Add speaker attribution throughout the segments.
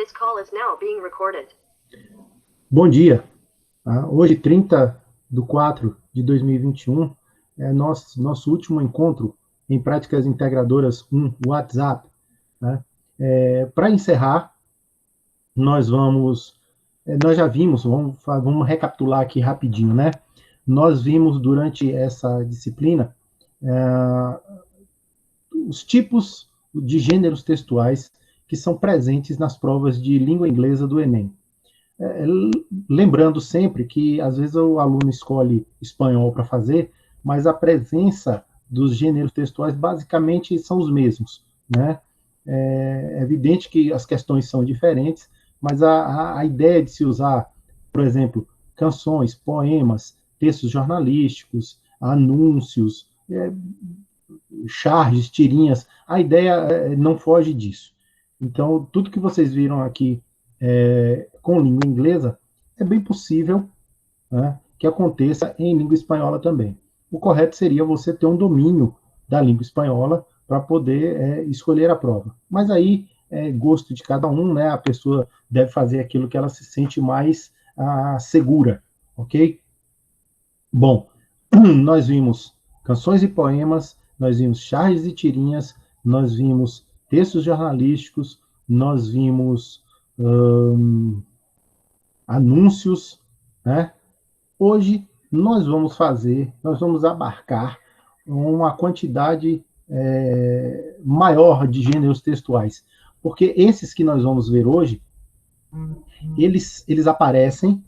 Speaker 1: This call is now being recorded.
Speaker 2: Bom dia. Hoje, 30/4/2021, é nosso último encontro em Práticas Integradoras 1, WhatsApp. Né? Para encerrar, nós já vimos, vamos recapitular aqui rapidinho, né? Nós vimos durante essa disciplina os tipos de gêneros textuais que são presentes nas provas de língua inglesa do Enem. Lembrando sempre que, às vezes, o aluno escolhe espanhol para fazer, mas a presença dos gêneros textuais basicamente são os mesmos, né? É evidente que as questões são diferentes, mas a ideia de se usar, por exemplo, canções, poemas, textos jornalísticos, anúncios, charges, tirinhas, a ideia não foge disso. Então, tudo que vocês viram aqui com língua inglesa, é bem possível, né, que aconteça em língua espanhola também. O correto seria você ter um domínio da língua espanhola para poder escolher a prova. Mas aí é gosto de cada um, né? A pessoa deve fazer aquilo que ela se sente mais segura, ok? Bom, nós vimos canções e poemas, nós vimos charges e tirinhas, nós vimos textos jornalísticos, nós vimos anúncios, né? Hoje nós vamos abarcar uma quantidade maior de gêneros textuais, porque esses que nós vamos ver hoje, eles aparecem,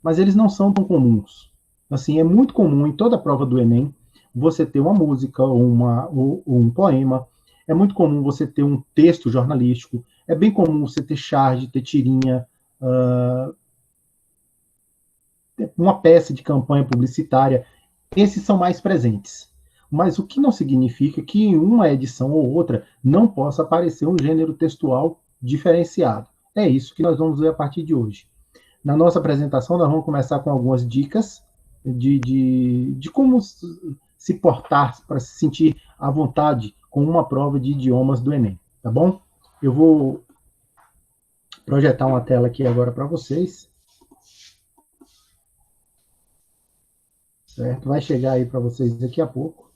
Speaker 2: mas eles não são tão comuns. Assim, é muito comum em toda a prova do Enem você ter uma música ou um poema, é muito comum você ter um texto jornalístico, é bem comum você ter charge, ter tirinha, uma peça de campanha publicitária. Esses são mais presentes. Mas o que não significa que em uma edição ou outra não possa aparecer um gênero textual diferenciado. É isso que nós vamos ver a partir de hoje. Na nossa apresentação, nós vamos começar com algumas dicas de como se portar para se sentir à vontade com uma prova de idiomas do Enem, tá bom? Eu vou projetar uma tela aqui agora para vocês. Certo? Vai chegar aí para vocês daqui a pouco.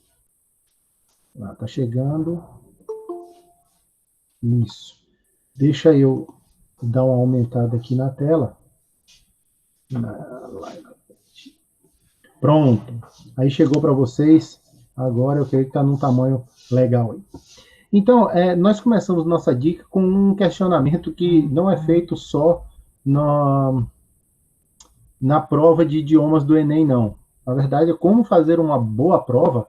Speaker 2: Tá chegando. Isso. Deixa eu dar uma aumentada aqui na tela. Pronto. Aí chegou para vocês. Agora eu creio que está num tamanho legal aí. Então, nós começamos nossa dica com um questionamento que não é feito só na prova de idiomas do Enem, não. Na verdade, é como fazer uma boa prova.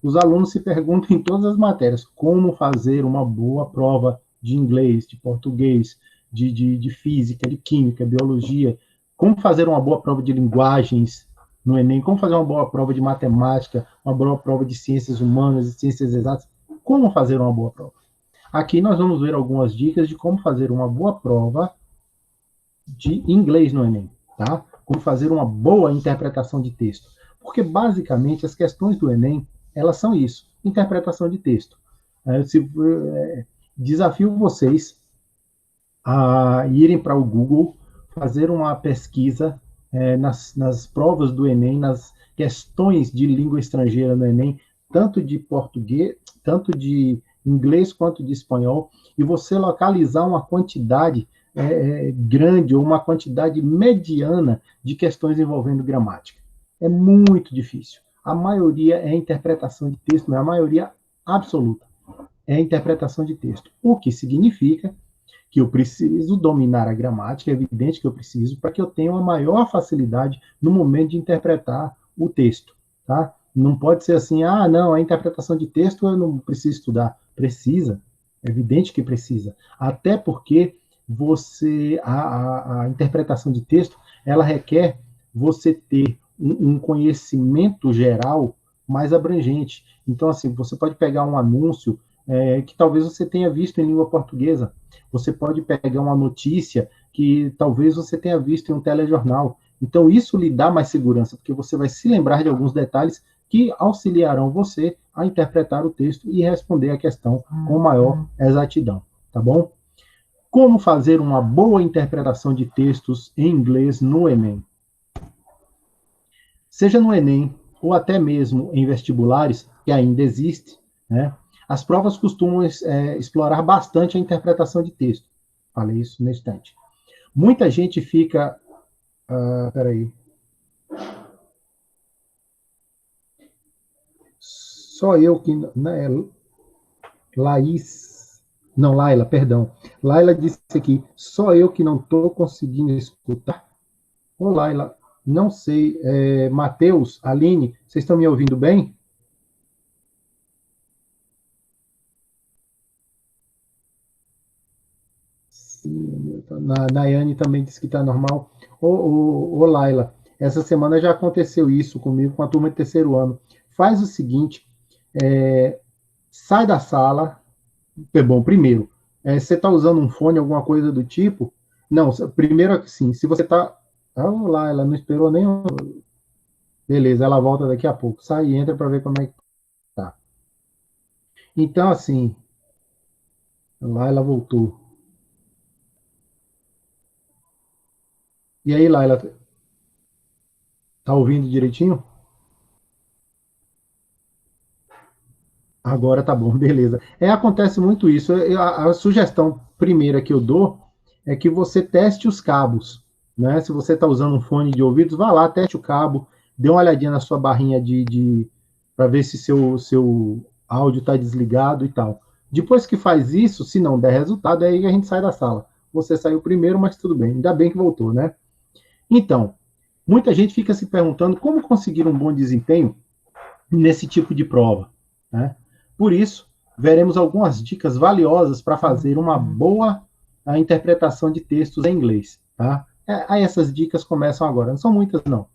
Speaker 2: Os alunos se perguntam em todas as matérias como fazer uma boa prova de inglês, de português, de física, de química, biologia, como fazer uma boa prova de linguagens no Enem, como fazer uma boa prova de matemática, uma boa prova de ciências humanas e ciências exatas, como fazer uma boa prova. Aqui nós vamos ver algumas dicas de como fazer uma boa prova de inglês no Enem, tá? Como fazer uma boa interpretação de texto. Porque, basicamente, as questões do Enem, elas são isso, interpretação de texto. Desafio vocês a irem para o Google, fazer uma pesquisa nas provas do Enem, nas questões de língua estrangeira no Enem, tanto de português, tanto de inglês quanto de espanhol, e você localizar uma quantidade grande ou uma quantidade mediana de questões envolvendo gramática. É muito difícil. A maioria é interpretação de texto, não é a maioria absoluta. É interpretação de texto. O que significa que eu preciso dominar a gramática, é evidente que eu preciso, para que eu tenha uma maior facilidade no momento de interpretar o texto. Tá? Não pode ser assim, não, a interpretação de texto eu não preciso estudar. Precisa, é evidente que precisa. Até porque a interpretação de texto, ela requer você ter um conhecimento geral mais abrangente. Então, assim, você pode pegar um anúncio que talvez você tenha visto em língua portuguesa, você pode pegar uma notícia que talvez você tenha visto em um telejornal. Então, isso lhe dá mais segurança, porque você vai se lembrar de alguns detalhes que auxiliarão você a interpretar o texto e responder a questão com maior exatidão, tá bom? Como fazer uma boa interpretação de textos em inglês no Enem? Seja no Enem ou até mesmo em vestibulares, que ainda existe, né? As provas costumam explorar bastante a interpretação de texto. Falei isso no instante. Muita gente fica... peraí. Só eu que... Né, Laís... Não, Laila, perdão. Laila disse aqui, só eu que não estou conseguindo escutar. Ô, Laila, não sei. Matheus, Aline, vocês estão me ouvindo bem? Nayane também disse que está normal. Ô, Laila, essa semana já aconteceu isso comigo, com a turma de terceiro ano. Faz o seguinte, sai da sala. Bom, primeiro, você está usando um fone, alguma coisa do tipo? Não, primeiro assim, se você está... lá, ela não esperou nem... Beleza, ela volta daqui a pouco. Sai e entra para ver como é que tá. Então, assim, lá ela voltou. E aí, Laila, tá ouvindo direitinho? Agora tá bom, beleza. Acontece muito isso. A sugestão primeira que eu dou é que você teste os cabos, né? Se você está usando um fone de ouvidos, vá lá, teste o cabo, dê uma olhadinha na sua barrinha para ver se seu áudio está desligado e tal. Depois que faz isso, se não der resultado, aí a gente sai da sala. Você saiu primeiro, mas tudo bem. Ainda bem que voltou, né? Então, muita gente fica se perguntando como conseguir um bom desempenho nesse tipo de prova, né? Por isso, veremos algumas dicas valiosas para fazer uma boa interpretação de textos em inglês, tá? Aí essas dicas começam agora, não são muitas não.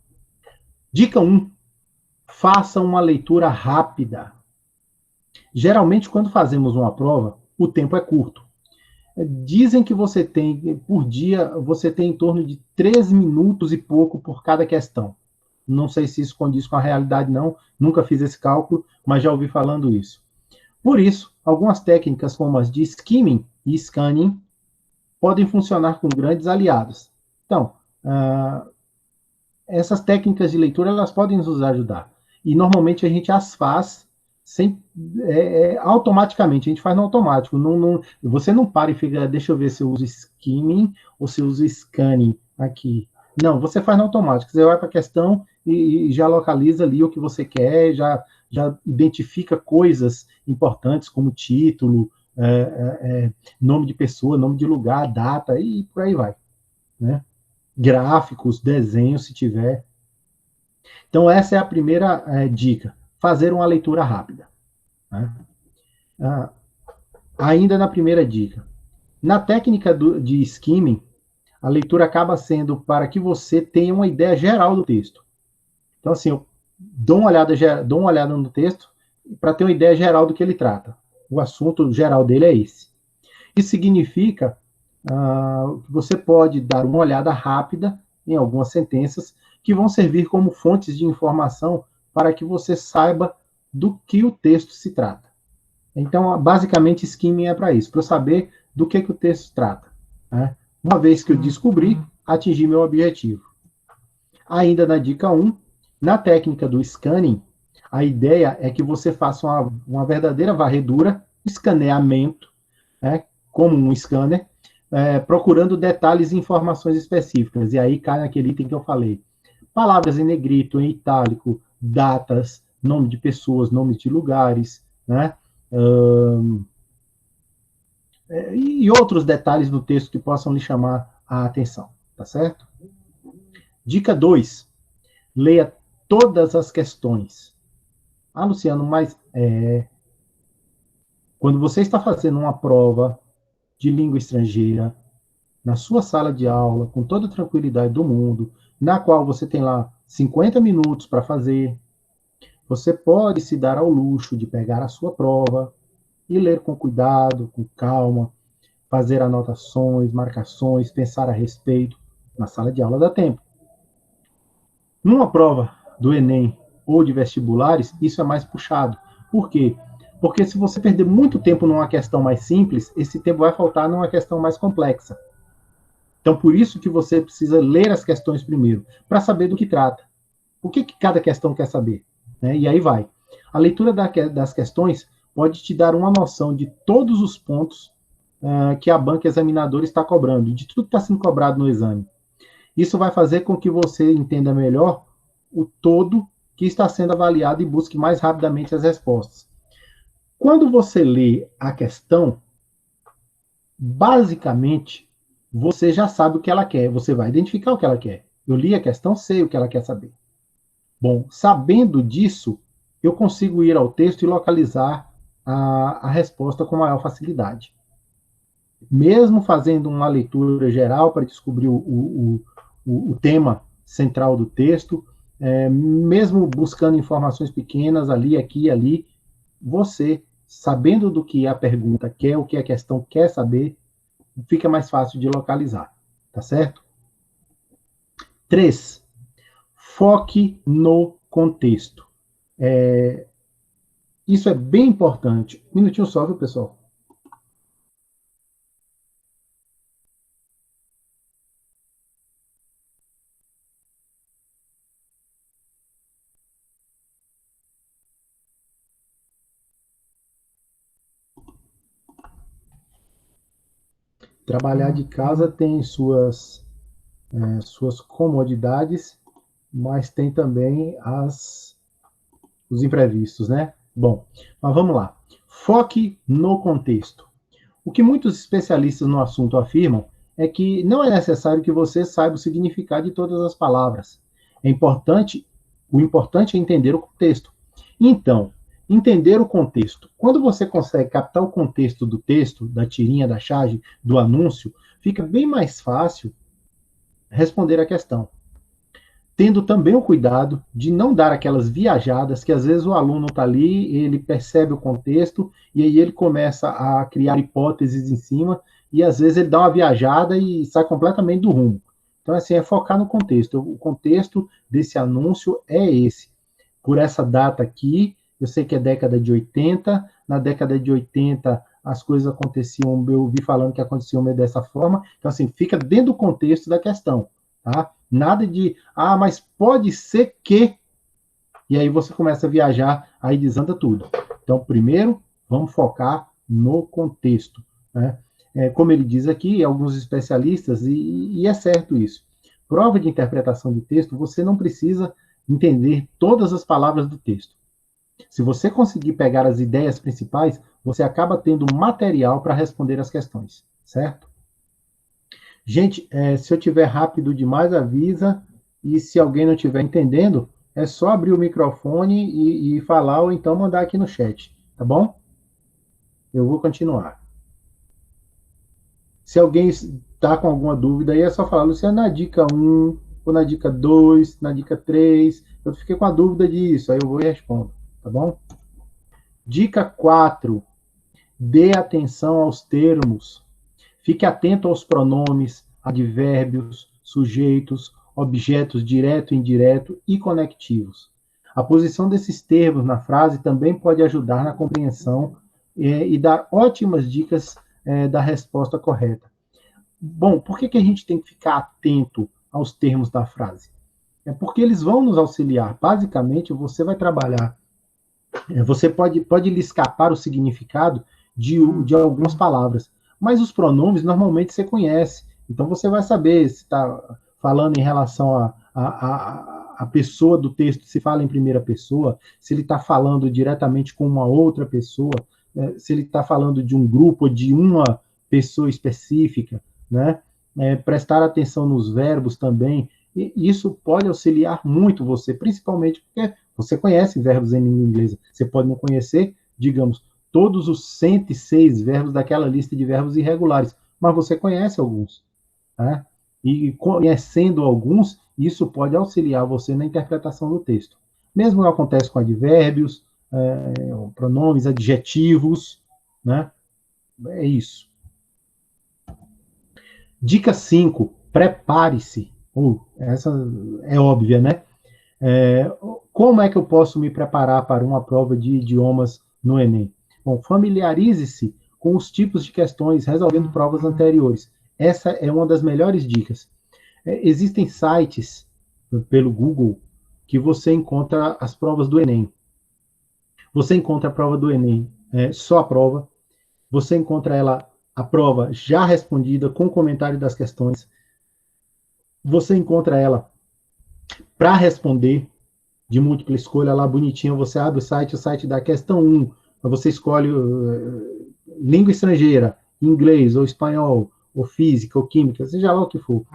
Speaker 2: Dica 1, faça uma leitura rápida. Geralmente, quando fazemos uma prova, o tempo é curto. Dizem que você tem, por dia, você tem em torno de 3 minutos e pouco por cada questão. Não sei se isso condiz com a realidade, não. Nunca fiz esse cálculo, mas já ouvi falando isso. Por isso, algumas técnicas como as de skimming e scanning podem funcionar com grandes aliados. Então, essas técnicas de leitura, elas podem nos ajudar. E normalmente a gente as faz automaticamente, a gente faz no automático. Você não para e fica, deixa eu ver se eu uso skimming ou se eu uso scanning aqui. Não, você faz no automático. Você vai para a questão e já localiza ali o que você quer, já identifica coisas importantes como título, nome de pessoa, nome de lugar, data e por aí vai, né? Gráficos, desenhos, se tiver. Então, essa é a primeira dica. Fazer uma leitura rápida, né? Ainda na primeira dica. Na técnica de skimming, a leitura acaba sendo para que você tenha uma ideia geral do texto. Então, assim, eu dou uma olhada no texto para ter uma ideia geral do que ele trata. O assunto geral dele é esse. Isso significa que você pode dar uma olhada rápida em algumas sentenças que vão servir como fontes de informação para que você saiba do que o texto se trata. Então, basicamente, skimming é para isso, para eu saber do que o texto trata, né? Uma vez que eu descobri, atingi meu objetivo. Ainda na dica 1, na técnica do scanning, a ideia é que você faça uma verdadeira varredura, escaneamento, né, como um scanner, procurando detalhes e informações específicas. E aí cai naquele item que eu falei. Palavras em negrito, em itálico, datas, nome de pessoas, nomes de lugares, né? E outros detalhes do texto que possam lhe chamar a atenção, tá certo? Dica 2. Leia todas as questões. Luciano, mas quando você está fazendo uma prova de língua estrangeira, na sua sala de aula, com toda a tranquilidade do mundo, na qual você tem lá 50 minutos para fazer, você pode se dar ao luxo de pegar a sua prova e ler com cuidado, com calma, fazer anotações, marcações, pensar a respeito. Na sala de aula dá tempo. Numa prova do Enem ou de vestibulares, isso é mais puxado. Por quê? Porque se você perder muito tempo numa questão mais simples, esse tempo vai faltar numa questão mais complexa. Então, por isso que você precisa ler as questões primeiro, para saber do que trata. O que cada questão quer saber? Né? E aí vai. A leitura das questões pode te dar uma noção de todos os pontos que a banca examinadora está cobrando, de tudo que está sendo cobrado no exame. Isso vai fazer com que você entenda melhor o todo que está sendo avaliado e busque mais rapidamente as respostas. Quando você lê a questão, basicamente, você já sabe o que ela quer, você vai identificar o que ela quer. Eu li a questão, sei o que ela quer saber. Bom, sabendo disso, eu consigo ir ao texto e localizar a resposta com maior facilidade. Mesmo fazendo uma leitura geral para descobrir o tema central do texto, mesmo buscando informações pequenas ali, aqui e ali, você, sabendo do que a pergunta quer, o que a questão quer saber, fica mais fácil de localizar, tá certo? 3. Foque no contexto. Isso é bem importante. Um minutinho só, viu, pessoal? Trabalhar de casa tem suas comodidades, mas tem também os imprevistos, né? Bom, mas vamos lá. Foque no contexto. O que muitos especialistas no assunto afirmam é que não é necessário que você saiba o significado de todas as palavras. O importante é entender o contexto. Então, entender o contexto. Quando você consegue captar o contexto do texto, da tirinha, da charge, do anúncio, fica bem mais fácil responder a questão. Tendo também o cuidado de não dar aquelas viajadas que às vezes o aluno está ali, ele percebe o contexto e aí ele começa a criar hipóteses em cima e às vezes ele dá uma viajada e sai completamente do rumo. Então, assim, é focar no contexto. O contexto desse anúncio é esse. Por essa data aqui, eu sei que é década de 80, na década de 80 as coisas aconteciam, eu vi falando que aconteciam meio dessa forma, então assim, fica dentro do contexto da questão, tá? Nada de, mas pode ser que, e aí você começa a viajar, aí desanda tudo. Então, primeiro, vamos focar no contexto, né? Como ele diz aqui, alguns especialistas, e é certo isso, prova de interpretação de texto, você não precisa entender todas as palavras do texto. Se você conseguir pegar as ideias principais, você acaba tendo material para responder as questões, certo? Gente, se eu tiver rápido demais, avisa. E se alguém não estiver entendendo, é só abrir o microfone e falar, ou então mandar aqui no chat, tá bom? Eu vou continuar. Se alguém está com alguma dúvida, aí é só falar, Luciano, na dica 1, ou na dica 2, na dica 3. Eu fiquei com a dúvida disso, aí eu vou e respondo, tá bom? Dica 4. Dê atenção aos termos. Fique atento aos pronomes, advérbios, sujeitos, objetos direto e indireto e conectivos. A posição desses termos na frase também pode ajudar na compreensão e dar ótimas dicas da resposta correta. Bom, por que a gente tem que ficar atento aos termos da frase? É porque eles vão nos auxiliar. Basicamente, você vai trabalhar. Você pode lhe escapar o significado de algumas palavras, mas os pronomes normalmente você conhece. Então você vai saber se está falando em relação a pessoa do texto, se fala em primeira pessoa, se ele está falando diretamente com uma outra pessoa, se ele está falando de um grupo ou de uma pessoa específica, né? Prestar atenção nos verbos também. E isso pode auxiliar muito você, principalmente porque você conhece verbos em língua inglesa. Você pode não conhecer, digamos, todos os 106 verbos daquela lista de verbos irregulares, mas você conhece alguns. Tá? E conhecendo alguns, isso pode auxiliar você na interpretação do texto. Mesmo acontece com advérbios, pronomes, adjetivos, né? É isso. Dica 5, prepare-se. Essa é óbvia, né? Como é que eu posso me preparar para uma prova de idiomas no Enem? Bom, familiarize-se com os tipos de questões resolvendo provas anteriores. Essa é uma das melhores dicas. Existem sites pelo Google que você encontra as provas do Enem. Você encontra a prova do Enem, só a prova. Você encontra a prova já respondida, com comentário das questões. Você encontra ela para responder de múltipla escolha lá bonitinho. Você abre o site da questão 1. Você escolhe língua estrangeira, inglês ou espanhol, ou física ou química, seja lá o que for.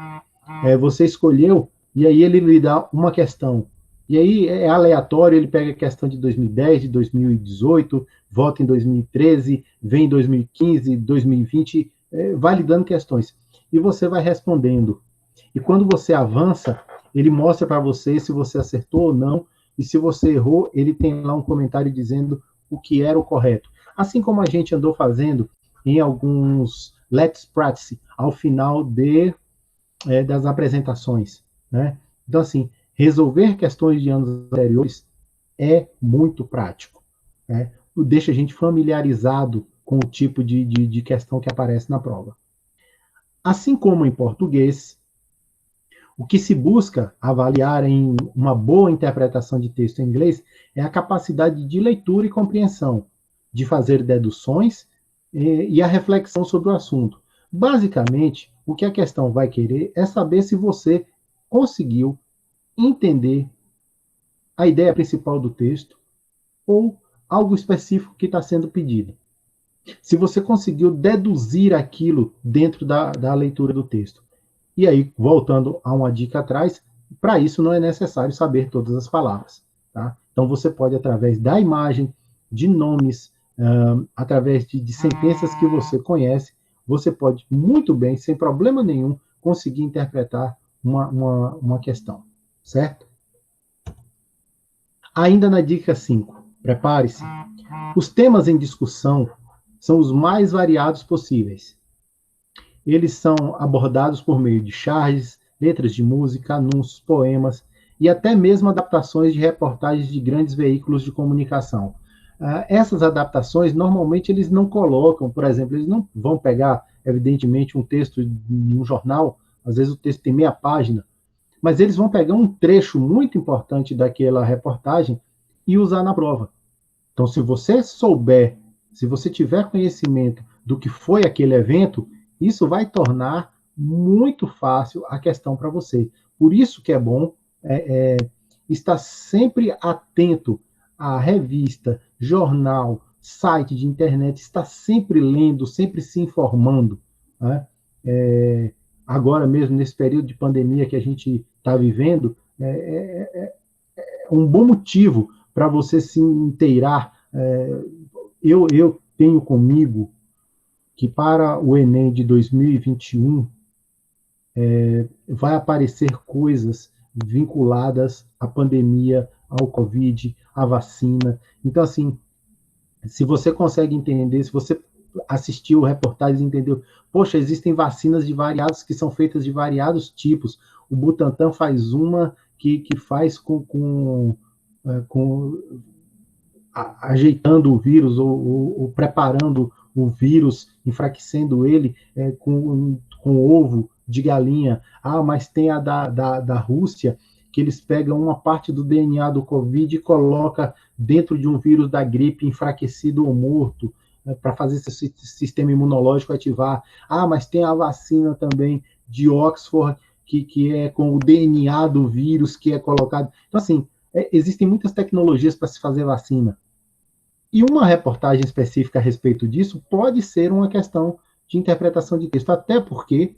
Speaker 2: Você escolheu e aí ele lhe dá uma questão. E aí é aleatório, ele pega a questão de 2010, de 2018, volta em 2013, vem em 2015, 2020, vai lhe dando questões. E você vai respondendo. E quando você avança, ele mostra para você se você acertou ou não, e se você errou, ele tem lá um comentário dizendo o que era o correto. Assim como a gente andou fazendo em alguns Let's Practice ao final das apresentações, né? Então, assim, resolver questões de anos anteriores é muito prático, né? Deixa a gente familiarizado com o tipo de questão que aparece na prova. Assim como em português, o que se busca avaliar em uma boa interpretação de texto em inglês é a capacidade de leitura e compreensão, de fazer deduções e a reflexão sobre o assunto. Basicamente, o que a questão vai querer é saber se você conseguiu entender a ideia principal do texto ou algo específico que está sendo pedido. Se você conseguiu deduzir aquilo dentro da leitura do texto. E aí, voltando a uma dica atrás, para isso não é necessário saber todas as palavras. Tá? Então, você pode, através da imagem, de nomes, através de sentenças que você conhece, você pode muito bem, sem problema nenhum, conseguir interpretar uma questão. Certo? Ainda na dica 5, prepare-se. Os temas em discussão são os mais variados possíveis. Eles são abordados por meio de charges, letras de música, anúncios, poemas e até mesmo adaptações de reportagens de grandes veículos de comunicação. Essas adaptações, normalmente, eles não colocam, por exemplo, eles não vão pegar, evidentemente, um texto de um jornal, às vezes o texto tem meia página, mas eles vão pegar um trecho muito importante daquela reportagem e usar na prova. Então, se você souber, se você tiver conhecimento do que foi aquele evento, isso vai tornar muito fácil a questão para você. Por isso que é bom estar sempre atento à revista, jornal, site de internet, estar sempre lendo, sempre se informando. Né? Agora mesmo, nesse período de pandemia que a gente está vivendo, é um bom motivo para você se inteirar. Eu tenho comigo que para o Enem de 2021 vai aparecer coisas vinculadas à pandemia, ao Covid, à vacina. Então, assim, se você consegue entender, se você assistiu reportagens e entendeu, poxa, existem vacinas que são feitas de variados tipos. O Butantan faz uma que faz ajeitando o vírus ou preparando o vírus, enfraquecendo ele com ovo de galinha. Mas tem a da Rússia, que eles pegam uma parte do DNA do Covid e colocam dentro de um vírus da gripe enfraquecido ou morto, para fazer esse sistema imunológico ativar. Mas tem a vacina também de Oxford, que é com o DNA do vírus que é colocado. Então, assim, existem muitas tecnologias para se fazer vacina. E uma reportagem específica a respeito disso pode ser uma questão de interpretação de texto, até porque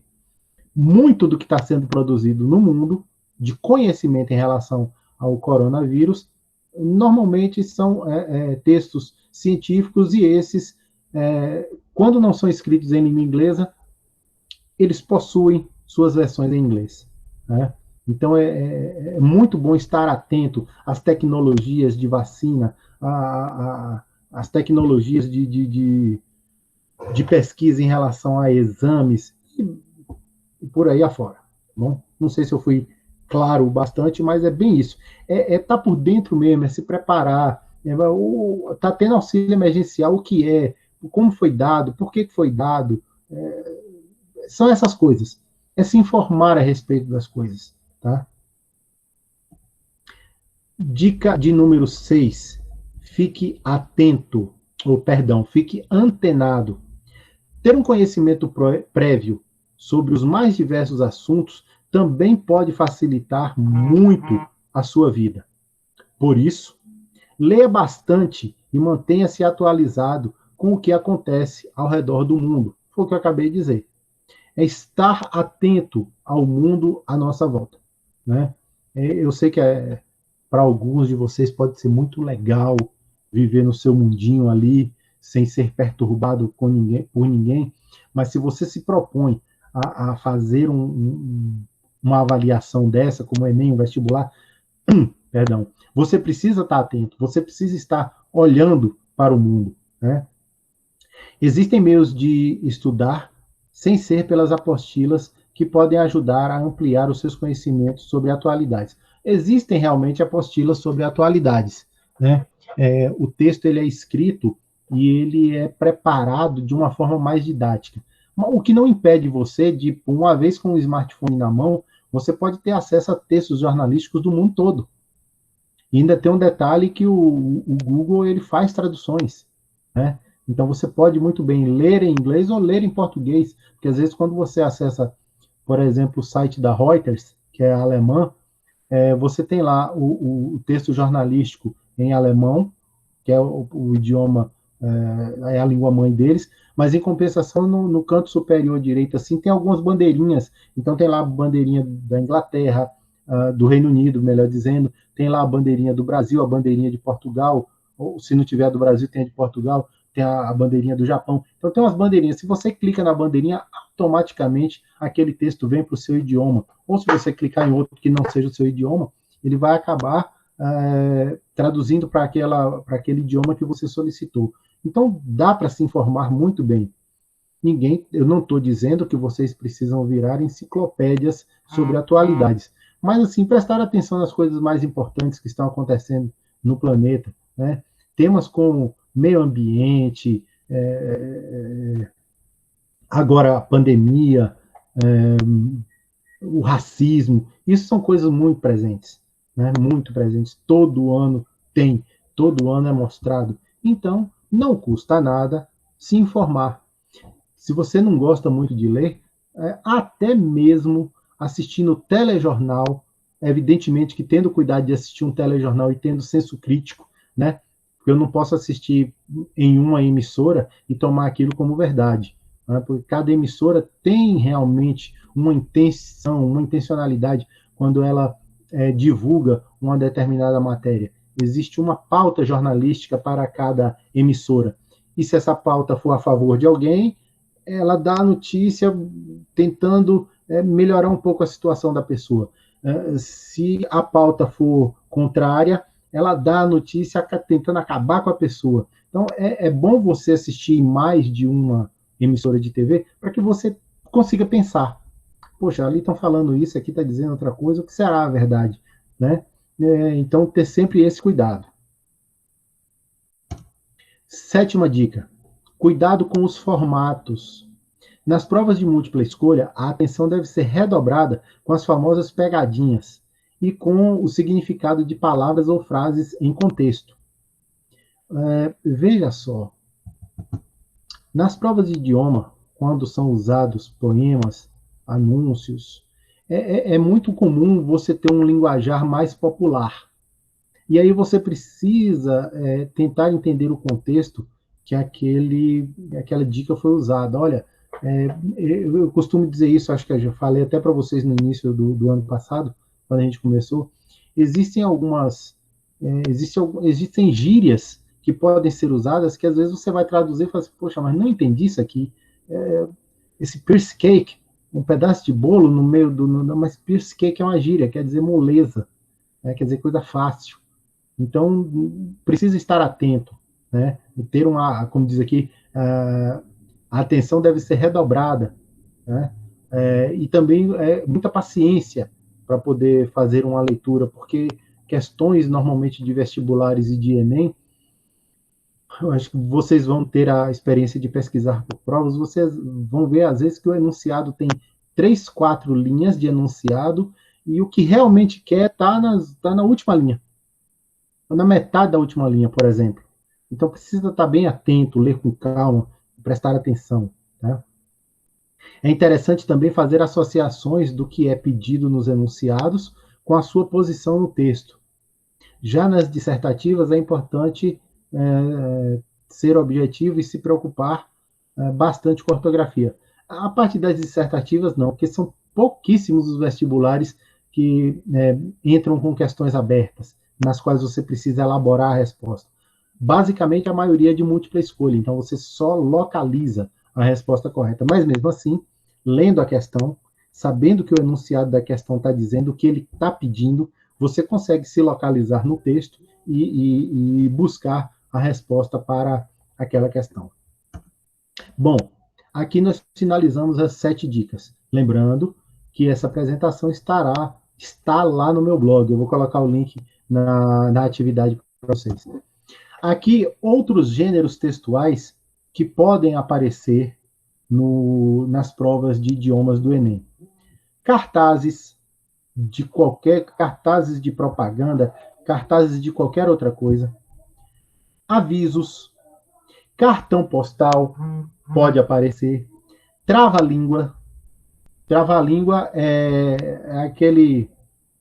Speaker 2: muito do que está sendo produzido no mundo, de conhecimento em relação ao coronavírus, normalmente são textos científicos, e esses, quando não são escritos em língua inglesa, eles possuem suas versões em inglês. Né? Então, é muito bom estar atento às tecnologias de vacina, às tecnologias de pesquisa em relação a exames e por aí afora. Bom, não sei se eu fui claro bastante, mas é bem isso. Tá por dentro mesmo, é se preparar, Está tendo auxílio emergencial, o que é, como foi dado, por que foi dado, são essas coisas. É se informar a respeito das coisas, tá? Dica de número 6. Fique atento, ou perdão, fique antenado. Ter um conhecimento prévio sobre os mais diversos assuntos também pode facilitar muito a sua vida. Por isso, leia bastante e mantenha-se atualizado com o que acontece ao redor do mundo. Foi o que eu acabei de dizer. É estar atento ao mundo à nossa volta, né? Eu sei que para alguns de vocês pode ser muito legal viver no seu mundinho ali, sem ser perturbado por ninguém, mas se você se propõe a fazer uma avaliação dessa, como o Enem, o vestibular, perdão, você precisa estar atento, você precisa estar olhando para o mundo, né? Existem meios de estudar sem ser pelas apostilas que podem ajudar a ampliar os seus conhecimentos sobre atualidades. Existem realmente apostilas sobre atualidades, né? O texto ele é escrito e ele é preparado de uma forma mais didática. O que não impede você de, uma vez com o smartphone na mão, você pode ter acesso a textos jornalísticos do mundo todo. E ainda tem um detalhe que o Google ele faz traduções, né? Então você pode muito bem ler em inglês ou ler em português, porque às vezes quando você acessa, por exemplo, o site da Reuters, que é alemã, você tem lá o texto jornalístico em alemão, que é o idioma, é a língua mãe deles, mas em compensação no canto superior direito assim tem algumas bandeirinhas. Então tem lá a bandeirinha da Inglaterra, do Reino Unido, melhor dizendo, tem lá a bandeirinha do Brasil, a bandeirinha de Portugal, ou se não tiver do Brasil, tem a de Portugal, tem a bandeirinha do Japão. Então tem umas bandeirinhas. Se você clica na bandeirinha, automaticamente aquele texto vem para o seu idioma. Ou se você clicar em outro que não seja o seu idioma, ele vai acabar traduzindo para aquele idioma que você solicitou. Então dá para se informar muito bem. Eu não estou dizendo que vocês precisam virar enciclopédias sobre atualidades, mas assim, prestar atenção nas coisas mais importantes que estão acontecendo no planeta, né? Temas como meio ambiente, agora a pandemia, o racismo, isso são coisas muito presentes, né? Muito presentes. Todo ano tem, todo ano é mostrado. Então, não custa nada se informar. Se você não gosta muito de ler, até mesmo assistindo telejornal, evidentemente que tendo cuidado de assistir um telejornal e tendo senso crítico, né? Eu não posso assistir em uma emissora e tomar aquilo como verdade, né? Porque cada emissora tem realmente uma intenção, uma intencionalidade quando ela divulga uma determinada matéria. Existe uma pauta jornalística para cada emissora. E se essa pauta for a favor de alguém, ela dá a notícia tentando melhorar um pouco a situação da pessoa. Se a pauta for contrária, ela dá a notícia tentando acabar com a pessoa. Então, é bom você assistir mais de uma emissora de TV para que você consiga pensar. Poxa, ali estão falando isso, aqui está dizendo outra coisa, o que será a verdade? Né? Então, ter sempre esse cuidado. 7ª dica. Cuidado com os formatos. Nas provas de múltipla escolha, a atenção deve ser redobrada com as famosas pegadinhas e com o significado de palavras ou frases em contexto. Veja só, nas provas de idioma, quando são usados poemas, anúncios, é muito comum você ter um linguajar mais popular. E aí você precisa tentar entender o contexto que aquela dica foi usada. Olha, eu costumo dizer isso, acho que eu já falei até para vocês no início do ano passado, quando a gente começou. Existem existem gírias que podem ser usadas que às vezes você vai traduzir e fala assim, poxa, mas não entendi isso aqui. Esse pierce cake, um pedaço de bolo no meio mas pierce cake é uma gíria, quer dizer moleza, quer dizer coisa fácil. Então, precisa estar atento, né? Ter como diz aqui, a atenção deve ser redobrada, né? E também muita paciência para poder fazer uma leitura, porque questões normalmente de vestibulares e de Enem, eu acho que vocês vão ter a experiência de pesquisar por provas, vocês vão ver, às vezes, que o enunciado tem 3, 4 linhas de enunciado, e o que realmente quer tá na última linha, na metade da última linha, por exemplo. Então, precisa estar bem atento, ler com calma, prestar atenção. Tá? É interessante também fazer associações do que é pedido nos enunciados com a sua posição no texto. Já nas dissertativas, é importante ser objetivo e se preocupar bastante com a ortografia. A parte das dissertativas, não, porque são pouquíssimos os vestibulares que entram com questões abertas, nas quais você precisa elaborar a resposta. Basicamente, a maioria é de múltipla escolha, então você só localiza a resposta correta. Mas, mesmo assim, lendo a questão, sabendo que o enunciado da questão está dizendo o que ele está pedindo, você consegue se localizar no texto e buscar a resposta para aquela questão. Bom, aqui nós finalizamos as 7 dicas. Lembrando que essa apresentação está lá no meu blog. Eu vou colocar o link na atividade para vocês. Aqui, outros gêneros textuais que podem aparecer nas provas de idiomas do Enem. Cartazes de propaganda, cartazes de qualquer outra coisa. Avisos, cartão postal pode aparecer. Trava-língua. Trava-língua é aquele...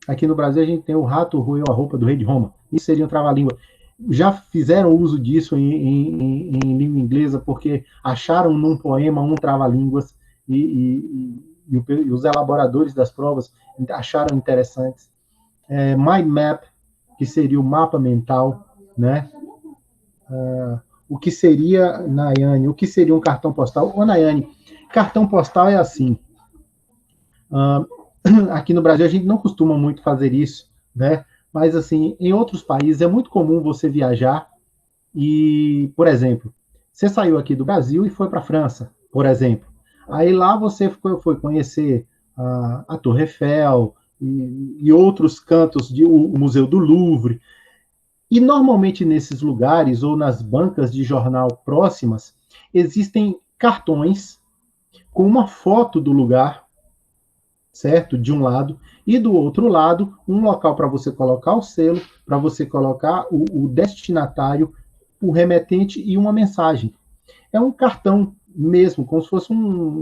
Speaker 2: Aqui no Brasil a gente tem o rato roeu a roupa do rei de Roma. Isso seria um trava-língua. Já fizeram uso disso em língua inglesa porque acharam num poema um trava-línguas e os elaboradores das provas acharam interessantes. Mind map, que seria o mapa mental, né? O que seria, Nayane, o que seria um cartão postal? Ô, Nayane, cartão postal é assim. Aqui no Brasil a gente não costuma muito fazer isso, né? Mas, assim, em outros países é muito comum você viajar e, por exemplo, você saiu aqui do Brasil e foi para a França, por exemplo. Aí lá você foi conhecer a Torre Eiffel e outros cantos, o Museu do Louvre. E, normalmente, nesses lugares ou nas bancas de jornal próximas, existem cartões com uma foto do lugar, certo? De um lado, e do outro lado, um local para você colocar o selo, para você colocar o destinatário, o remetente e uma mensagem. É um cartão mesmo, como se fosse um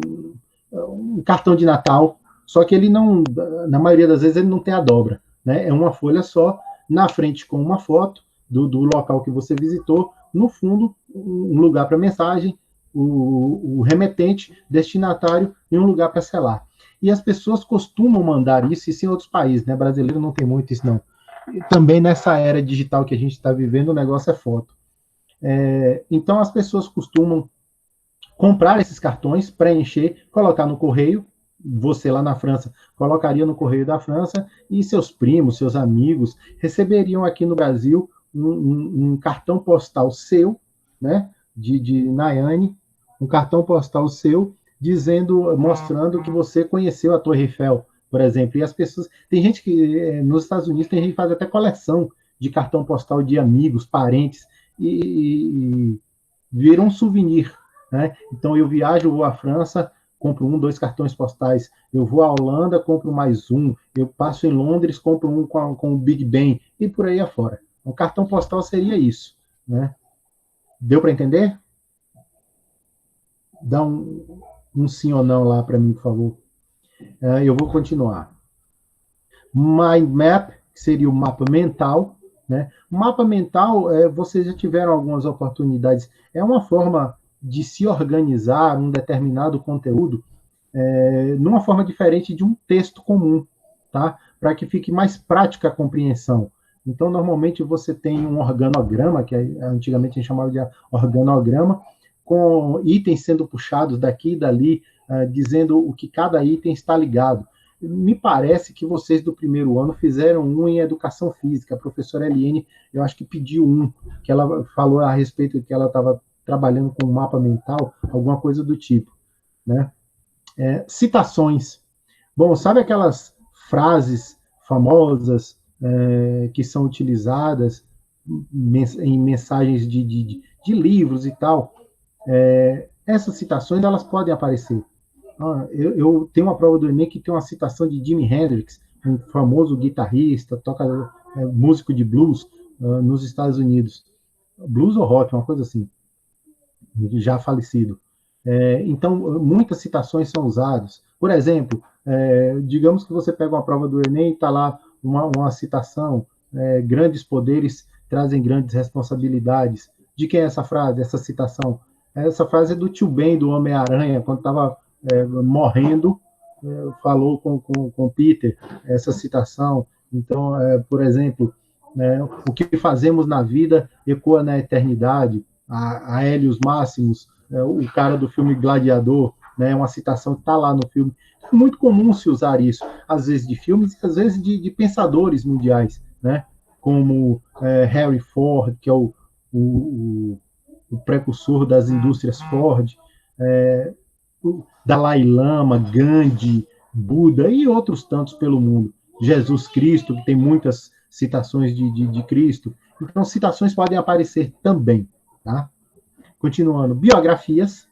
Speaker 2: cartão de Natal, só que ele não, na maioria das vezes, ele não tem a dobra, né? É uma folha só, na frente com uma foto do local que você visitou, no fundo, um lugar para mensagem, o remetente, destinatário e um lugar para selar. E as pessoas costumam mandar isso em outros países, né? Brasileiro não tem muito isso, não. E também nessa era digital que a gente está vivendo, o negócio é foto. Então, as pessoas costumam comprar esses cartões, preencher, colocar no correio. Você lá na França colocaria no correio da França e seus primos, seus amigos receberiam aqui no Brasil um cartão postal seu, né? De Nayane, um cartão postal seu mostrando que você conheceu a Torre Eiffel, por exemplo. E as pessoas... Tem gente que, nos Estados Unidos, tem gente que faz até coleção de cartão postal de amigos, parentes, e vira um souvenir, né? Então, eu viajo, vou à França, compro 1, 2 cartões postais. Eu vou à Holanda, compro mais um. Eu passo em Londres, compro um com o Big Ben, e por aí afora. Um cartão postal seria isso, né? Deu para entender? Dá um sim ou não lá para mim, por favor. Eu vou continuar. Mind map, que seria o mapa mental, né? Mapa mental, vocês já tiveram algumas oportunidades. É uma forma de se organizar um determinado conteúdo numa forma diferente de um texto comum, tá? Para que fique mais prática a compreensão. Então, normalmente, você tem um organograma, que antigamente a gente chamava de organograma, com itens sendo puxados daqui e dali, dizendo o que cada item está ligado. Me parece que vocês do primeiro ano fizeram um em educação física. A professora Eliane, eu acho que pediu um, que ela falou a respeito de que ela estava trabalhando com um mapa mental, alguma coisa do tipo, né? Citações. Bom, sabe aquelas frases famosas que são utilizadas em mensagens de livros e tal, essas citações elas podem aparecer. Eu tenho uma prova do Enem que tem uma citação de Jimi Hendrix, um famoso guitarrista, toca músico de blues nos Estados Unidos. Blues ou rock, uma coisa assim, já falecido. Então, muitas citações são usadas. Por exemplo, digamos que você pega uma prova do Enem e está lá uma citação, grandes poderes trazem grandes responsabilidades. De quem é essa frase, essa citação? Essa frase é do tio Ben, do Homem-Aranha, quando estava morrendo, falou com Peter, essa citação. Então, por exemplo, o que fazemos na vida ecoa na eternidade. A Hélios Máximos, o cara do filme Gladiador, né, uma citação que está lá no filme. É muito comum se usar isso, às vezes de filmes, às vezes de pensadores mundiais, né, como Henry Ford, que é o precursor das indústrias Ford, Dalai Lama, Gandhi, Buda e outros tantos pelo mundo. Jesus Cristo, que tem muitas citações de Cristo. Então, citações podem aparecer também. Tá? Continuando, biografias,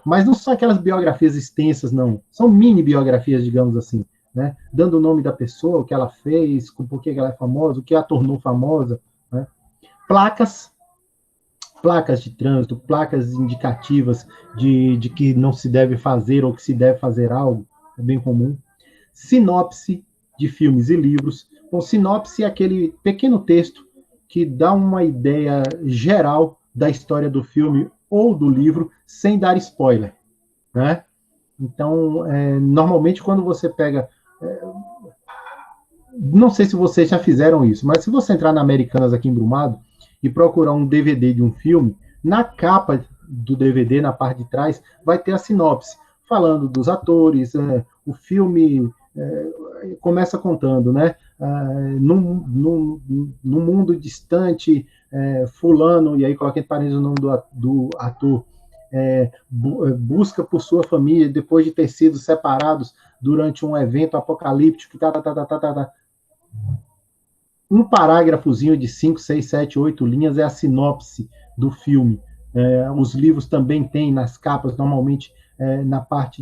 Speaker 2: mas não são aquelas biografias extensas, não. São mini biografias, digamos assim, né? Dando o nome da pessoa, o que ela fez, por que ela é famosa, o que a tornou famosa. Né? Placas de trânsito, placas indicativas de que não se deve fazer ou que se deve fazer algo, é bem comum. Sinopse de filmes e livros. Bom, sinopse é aquele pequeno texto que dá uma ideia geral da história do filme ou do livro, sem dar spoiler, né? Então, normalmente, quando você pega... não sei se vocês já fizeram isso, mas se você entrar na Americanas aqui em Brumado e procurar um DVD de um filme, na capa do DVD, na parte de trás, vai ter a sinopse, falando dos atores, o filme começa contando, né? Num mundo distante, fulano, e aí coloca entre parênteses o nome do ator, busca por sua família depois de ter sido separados durante um evento apocalíptico, um parágrafozinho de 5, 6, 7, 8 linhas é a sinopse do filme. Os livros também têm nas capas, normalmente na parte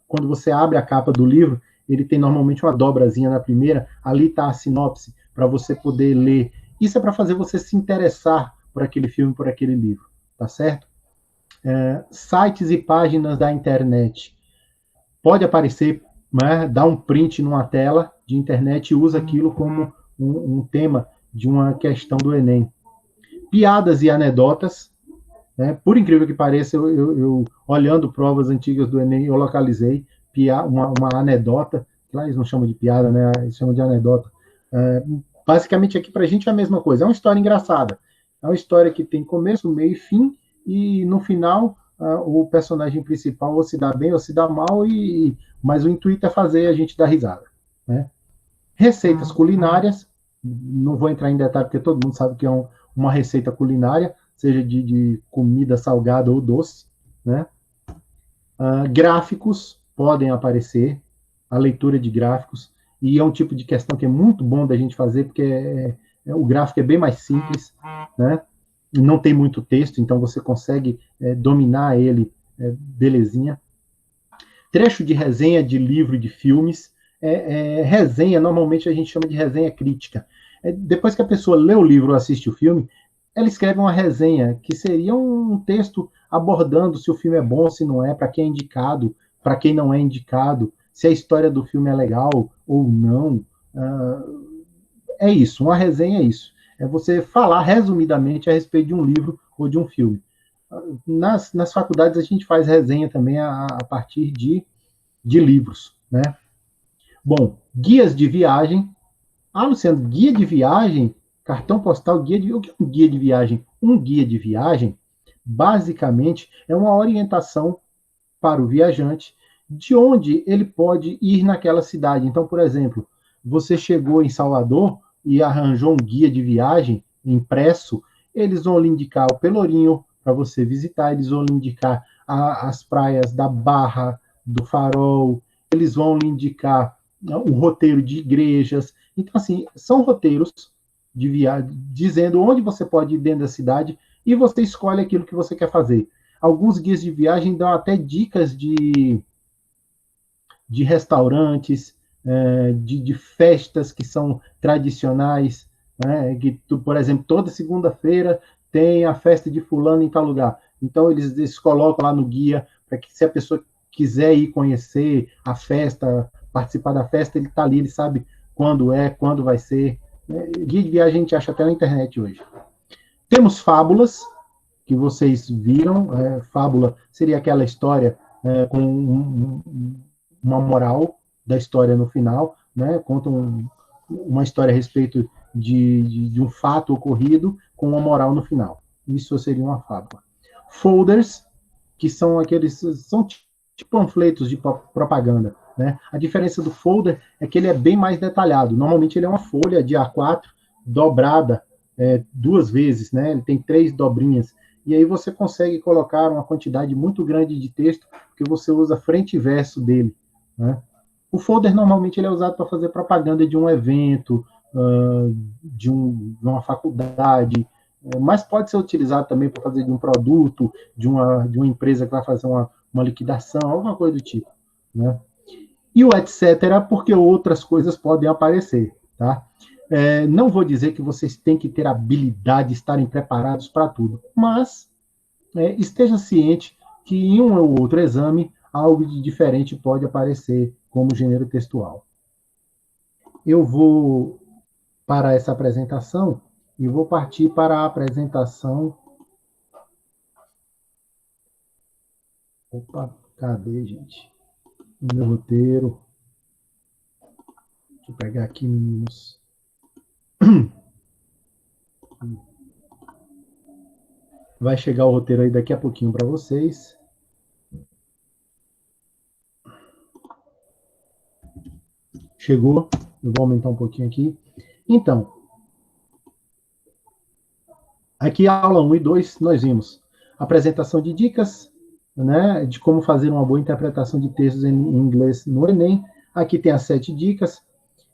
Speaker 2: quando você abre a capa do livro, ele tem normalmente uma dobrazinha na primeira, ali está a sinopse, para você poder ler. Isso é para fazer você se interessar por aquele filme, por aquele livro, tá certo? Sites e páginas da internet. Pode aparecer, né, dá um print numa tela de internet e usa aquilo como um tema de uma questão do Enem. Piadas e anedotas. Por incrível que pareça, eu olhando provas antigas do Enem, eu localizei uma anedota, lá eles não chamam de piada, né? Eles chamam de anedota. Basicamente, aqui para a gente é a mesma coisa. É uma história engraçada. É uma história que tem começo, meio e fim, e no final o personagem principal ou se dá bem ou se dá mal, mas o intuito é fazer a gente dar risada. Né? Receitas culinárias, não vou entrar em detalhe porque todo mundo sabe que é uma receita culinária, seja de comida salgada ou doce. Né? Gráficos podem aparecer, a leitura de gráficos, e é um tipo de questão que é muito bom da gente fazer, porque o gráfico é bem mais simples, né? Não tem muito texto, então você consegue dominar ele belezinha. Trecho de resenha de livro e de filmes. Resenha, normalmente a gente chama de resenha crítica. Depois que a pessoa lê o livro ou assiste o filme, ela escreve uma resenha, que seria um texto abordando se o filme é bom, se não é, para quem é indicado, para quem não é indicado, se a história do filme é legal ou não. É isso, uma resenha é isso. É você falar resumidamente a respeito de um livro ou de um filme. Nas faculdades a gente faz resenha também a partir de livros, né? Bom, guias de viagem. Luciano, guia de viagem, cartão postal, o que é um guia de viagem? Um guia de viagem, basicamente, é uma orientação para o viajante de onde ele pode ir naquela cidade. Então, por exemplo, você chegou em Salvador e arranjou um guia de viagem impresso, eles vão lhe indicar o Pelourinho para você visitar, eles vão lhe indicar as praias da Barra, do Farol, eles vão lhe indicar o roteiro de igrejas. Então, assim, são roteiros de viagem, dizendo onde você pode ir dentro da cidade e você escolhe aquilo que você quer fazer. Alguns guias de viagem dão até dicas de restaurantes, de festas que são tradicionais, né? Que, por exemplo, toda segunda-feira tem a festa de fulano em tal lugar. Então, eles colocam lá no guia para que, se a pessoa quiser ir conhecer a festa, participar da festa, ele está ali, ele sabe quando vai ser. Guia de viagem a gente acha até na internet hoje. Temos fábulas, que vocês viram. Fábula seria aquela história com uma moral da história no final, né? Conta uma história a respeito de um fato ocorrido com uma moral no final. Isso seria uma fábula. Folders, que são tipo panfletos de propaganda, né? A diferença do folder é que ele é bem mais detalhado. Normalmente ele é uma folha de A4 dobrada 2 vezes, né? Ele tem 3 dobrinhas. E aí você consegue colocar uma quantidade muito grande de texto, porque você usa frente e verso dele, né? O folder normalmente ele é usado para fazer propaganda de um evento, de uma faculdade, mas pode ser utilizado também para fazer de um produto, de uma empresa que vai fazer uma liquidação, alguma coisa do tipo, né? E o etc., porque outras coisas podem aparecer, tá? Não vou dizer que vocês têm que ter habilidade, estarem preparados para tudo, mas esteja ciente que em um ou outro exame algo de diferente pode aparecer como gênero textual. Eu vou parar essa apresentação e vou partir para a apresentação. Opa, cadê, gente? O meu roteiro. Deixa eu pegar aqui, meninos. Vai chegar o roteiro aí daqui a pouquinho para vocês. Chegou. Eu vou aumentar um pouquinho aqui. Então, aqui aula 1 e 2, nós vimos apresentação de dicas, né, de como fazer uma boa interpretação de textos em inglês no Enem. Aqui tem as 7 dicas.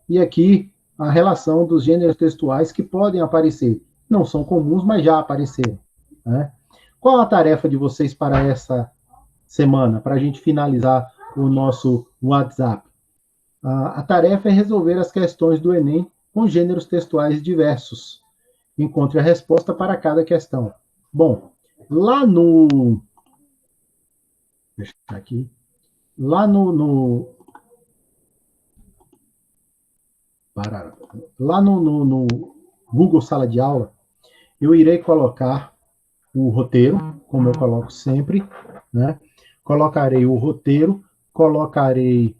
Speaker 2: E aqui a relação dos gêneros textuais que podem aparecer. Não são comuns, mas já apareceram, né? Qual a tarefa de vocês para essa semana, para a gente finalizar o nosso WhatsApp? A tarefa é resolver as questões do Enem com gêneros textuais diversos. Encontre a resposta para cada questão. Bom, lá no... Deixa eu aqui. Lá no Google Sala de Aula, eu irei colocar o roteiro, como eu coloco sempre, né? Colocarei o roteiro, colocarei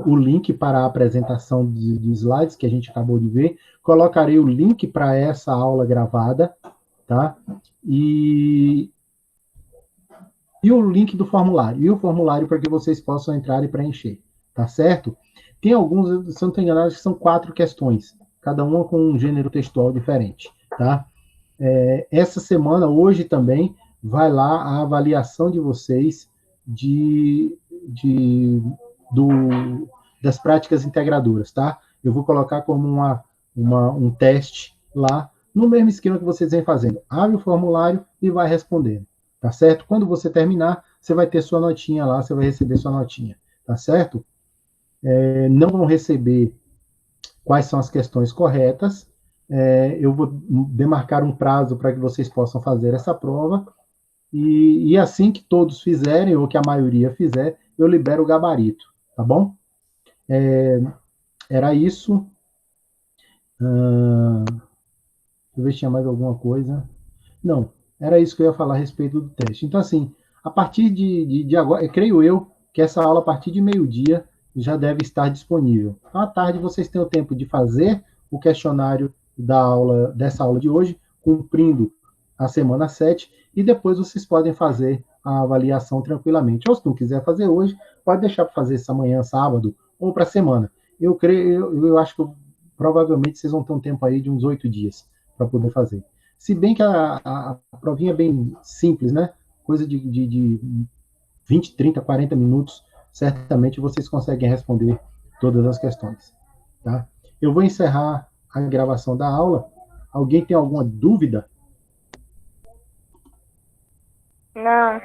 Speaker 2: o link para a apresentação de slides que a gente acabou de ver, colocarei o link para essa aula gravada, tá? E o link do formulário, e o formulário para que vocês possam entrar e preencher, tá certo? Tem alguns, se eu não estou enganado, que são 4 questões, cada uma com um gênero textual diferente, tá? Essa semana, hoje também, vai lá a avaliação de vocês das práticas integradoras, tá? Eu vou colocar como um teste lá, no mesmo esquema que vocês vêm fazendo. Abre o formulário e vai respondendo, tá certo? Quando você terminar, você vai ter sua notinha lá, você vai receber sua notinha, tá certo? Não vão receber quais são as questões corretas. Eu vou demarcar um prazo para que vocês possam fazer essa prova, e assim que todos fizerem, ou que a maioria fizer, eu libero o gabarito, tá bom? Era isso. Deixa eu ver se tinha mais alguma coisa. Não, era isso que eu ia falar a respeito do teste. Então, assim, a partir de agora, creio eu que essa aula, a partir de meio-dia, já deve estar disponível. Então, à tarde, vocês têm o tempo de fazer o questionário dessa aula de hoje, cumprindo a semana 7, e depois vocês podem fazer a avaliação tranquilamente. Ou se não quiser fazer hoje, pode deixar para fazer essa manhã, sábado, ou para a semana. Eu acho que provavelmente vocês vão ter um tempo aí de uns 8 dias para poder fazer. Se bem que a provinha é bem simples, né? Coisa de 20, 30, 40 minutos, certamente vocês conseguem responder todas as questões, tá? Eu vou encerrar a gravação da aula. Alguém tem alguma dúvida?
Speaker 3: Não.